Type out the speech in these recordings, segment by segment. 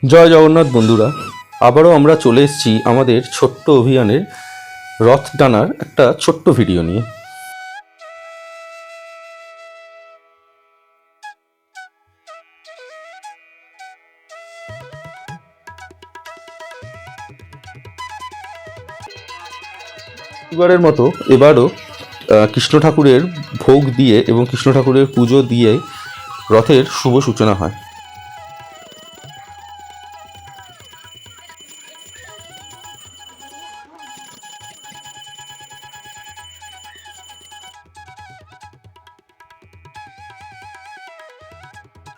জয় জগন্নাথ বন্ধুরা, আবারও আমরা চলে এসেছি আমাদের ছোট্ট অভিযানের রথ টানার একটা ছোট্ট ভিডিও নিয়ে। এবারের মতো এবারও কৃষ্ণ ঠাকুরের ভোগ দিয়ে এবং কৃষ্ণ ঠাকুরের পুজো দিয়ে রথের শুভ সূচনা হয়।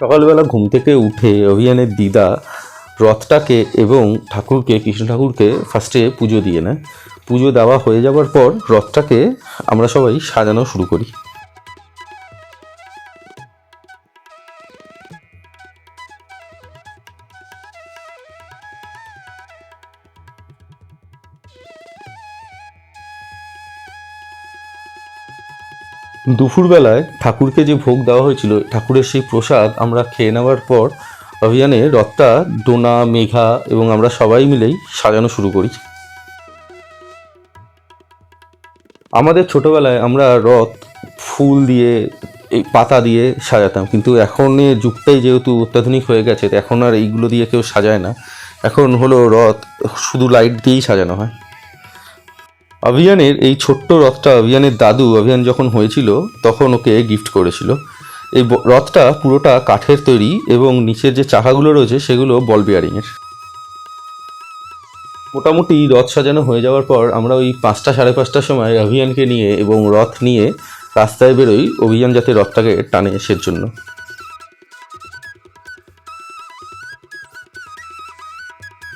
সকালবেলা ঘুম থেকে উঠে অভিযানের দিদা রথটাকে এবং ঠাকুরকে, কৃষ্ণ ঠাকুরকে ফার্স্টে পুজো দিয়ে নেয়। পুজো দেওয়া হয়ে যাওয়ার পর রথটাকে আমরা সবাই সাজানো শুরু করি। দুপুরবেলায় ঠাকুরকে যে ভোগ দেওয়া হয়েছিল, ঠাকুরের সেই প্রসাদ আমরা খেয়ে নেওয়ার পর অভিযানে রথটা ডোনা, মেঘা এবং আমরা সবাই মিলেই সাজানো শুরু করি। আমাদের ছোটবেলায় আমরা রথ ফুল দিয়ে, এই পাতা দিয়ে সাজাতাম, কিন্তু এখনের যুগটাই যেহেতু অত্যাধুনিক হয়ে গেছে, এখন আর এইগুলো দিয়ে কেউ সাজায় না। এখন হলো রথ শুধু লাইট দিয়েই সাজানো হয়। অভিয়ানের এই ছোট্ট রথটা অভিয়ানের দাদু অভিয়ান যখন হয়েছিল তখন ওকে গিফট করেছিল। এই রথটা পুরোটা কাঠের তৈরি এবং নিচের যে চাকাগুলো রয়েছে সেগুলো বল বিয়ারিংয়ের। মোটামুটি রথ সাজানো হয়ে যাওয়ার পর আমরা ওই 5টা সাড়ে 5টার সময় অভিয়ানকে নিয়ে এবং রথ নিয়ে রাস্তায় বেরোই, অভিযান যাতে রথটাকে টানে সের জন্য।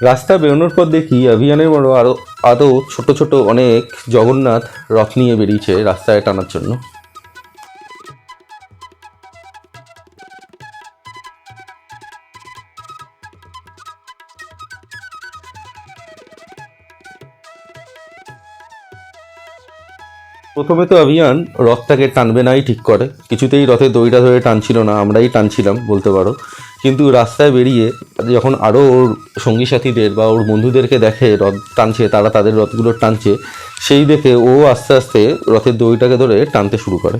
রাস্তা বেরোনোর পর দেখি অভিযানের বড় আরও ছোট ছোট অনেক জগন্নাথ রথ নিয়ে বেরিয়েছে রাস্তায় টানার জন্য। প্রথমে তো অভিযান রথটাকে টানবে নাই ঠিক করে, কিছুতেই রথের দড়িটা ধরে টানছিল না, আমরাই টানছিলাম বলতে পারো। কিন্তু রাস্তায় বেরিয়ে যখন আরও ওর সঙ্গী সাথীদের বা ওর বন্ধুদেরকে দেখে রথ টানছে, তারা তাদের রথগুলো টানছে, সেই দেখে ও আস্তে আস্তে রথের দড়িটাকে ধরে টানতে শুরু করে।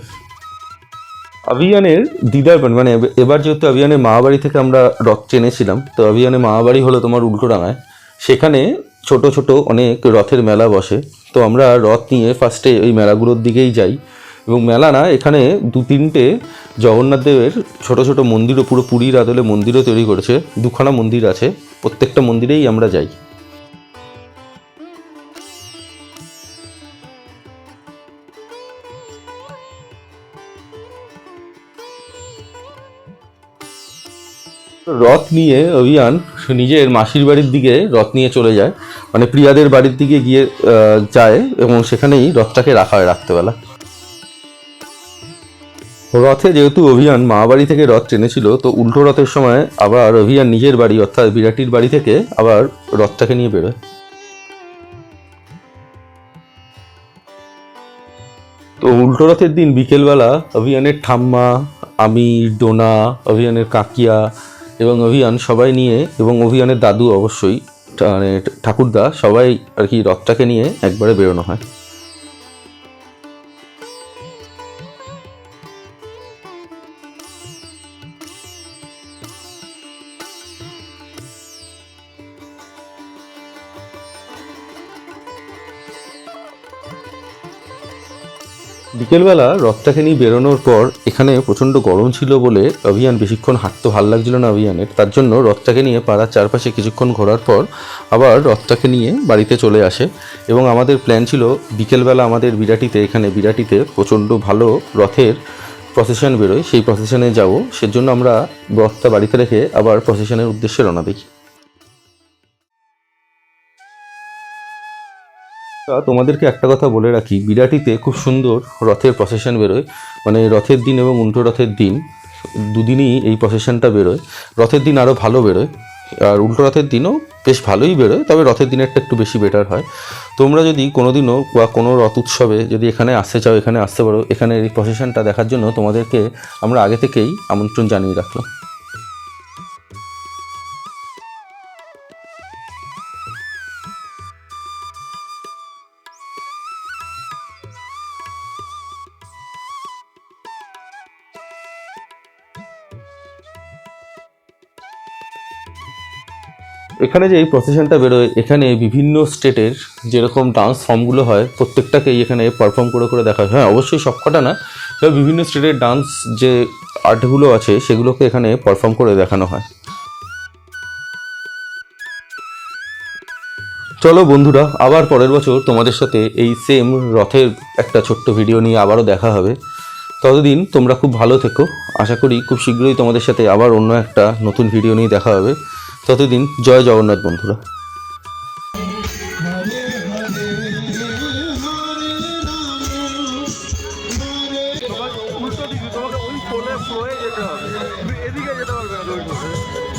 অভিযানের দিদার মানে এবার যেহেতু অভিযানের মামাবাড়ি থেকে আমরা রথ টেনেছিলাম, তো অভিযানের মামাবাড়ি হলো তোমার উল্টোডাঙায়। সেখানে ছোট ছোট অনেক রথের মেলা বসে। তো আমরা রথ নিয়ে ফার্স্টে ওই মেলাগুলোর দিকেই যাই, এবং মেলা না, এখানে 2-3টে জগন্নাথ দেবের ছোট ছোট মন্দিরও, পুরো পুরীর আদলে মন্দিরও তৈরি করেছে। 2খানা মন্দির আছে, প্রত্যেকটা মন্দিরেই আমরা যাই। রথ নিয়ে অভিযান নিজের মাসির বাড়ির দিকে রথ নিয়ে চলে যায়, মানে প্রিয়াদের বাড়ির দিকে গিয়ে যায়, এবং সেখানেই রথটাকে রাখা হয় রাত্রেবেলা। রথে যেহেতু অভিযান মামাবাড়ি থেকে রথ টেনেছিল, তো উল্টো রথের সময় আবার অভিযান নিজের বাড়ি অর্থাৎ বিরাটির বাড়ি থেকে আবার রথটাকে নিয়ে বেরোয়। তো উল্টো রথের দিন বিকেলবেলা অভিযানের ঠাম্মা, আমি, ডোনা, অভিযানের কাকিয়া এবং অভিযান সবাই নিয়ে, এবং অভিযানের দাদু অবশ্যই, মানে ঠাকুরদা, সবাই আর কি রথটাকে নিয়ে একবারে বেরোনো হয়। বিকেলবেলা রথটাকে নিয়ে বেরোনোর পর এখানে প্রচণ্ড গরম ছিল বলে অভিযান বেশিক্ষণ হাঁটতে ভালো লাগছিল না অভিযানের, তার জন্য রথটাকে নিয়ে পাড়ার চারপাশে কিছুক্ষণ ঘোরার পর আবার রথটাকে নিয়ে বাড়িতে চলে আসে। এবং আমাদের প্ল্যান ছিল বিকেলবেলা আমাদের বিরাটিতে, এখানে বিরাটিতে প্রচণ্ড ভালো রথের প্রসেশন বেরোয়, সেই প্রসেশনে যাব, সেজন্য আমরা রথটা বাড়িতে রেখে আবার প্রসেশনের উদ্দেশ্যে রওনা দিই। তোমাদেরকে একটা কথা বলে রাখি, বিরাটিতে খুব সুন্দর রথের প্রসেশন বেরোয়, মানে রথের দিন এবং উল্টো রথের দিন দুদিনই এই প্রসেশনটা বেরোয়। রথের দিন আরও ভালো বেরোয়, আর উল্টো রথের দিনও বেশ ভালোই বেরোয়, তবে রথের দিনেরটা একটু বেশি বেটার হয়। তোমরা যদি কোনো দিনও বা কোনো রথ উৎসবে যদি এখানে আসতে চাও, এখানে আসতে পারো। এখানে এই প্রসেশনটা দেখার জন্য তোমাদেরকে আমরা আগে থেকেই আমন্ত্রণ জানিয়ে রাখলাম। এখানে যে এই প্রসেশনটা বেরোয়, এখানে বিভিন্ন স্টেটের যেরকম ডান্স ফর্মগুলো হয় প্রত্যেকটাকেই এখানে পারফর্ম করে করে দেখা হয়। হ্যাঁ, অবশ্যই সবকটা না, তবে বিভিন্ন স্টেটের ডান্স যে আর্টগুলো আছে সেগুলোকে এখানে পারফর্ম করে দেখানো হয়। চলো বন্ধুরা, আবার পরের বছর তোমাদের সাথে এই সেম রথের একটা ছোট্ট ভিডিও নিয়ে আবারও দেখা হবে। ততদিন তোমরা খুব ভালো থেকো। আশা করি খুব শীঘ্রই তোমাদের সাথে আবার অন্য একটা নতুন ভিডিও নিয়ে দেখা হবে। ততদিন জয় জগন্নাথ বন্ধুরা। উল্টো দিকে তোমাকে ওই ফ্লোয়ে যেতে হবে, তুমি এদিকে যেতে পারবে না।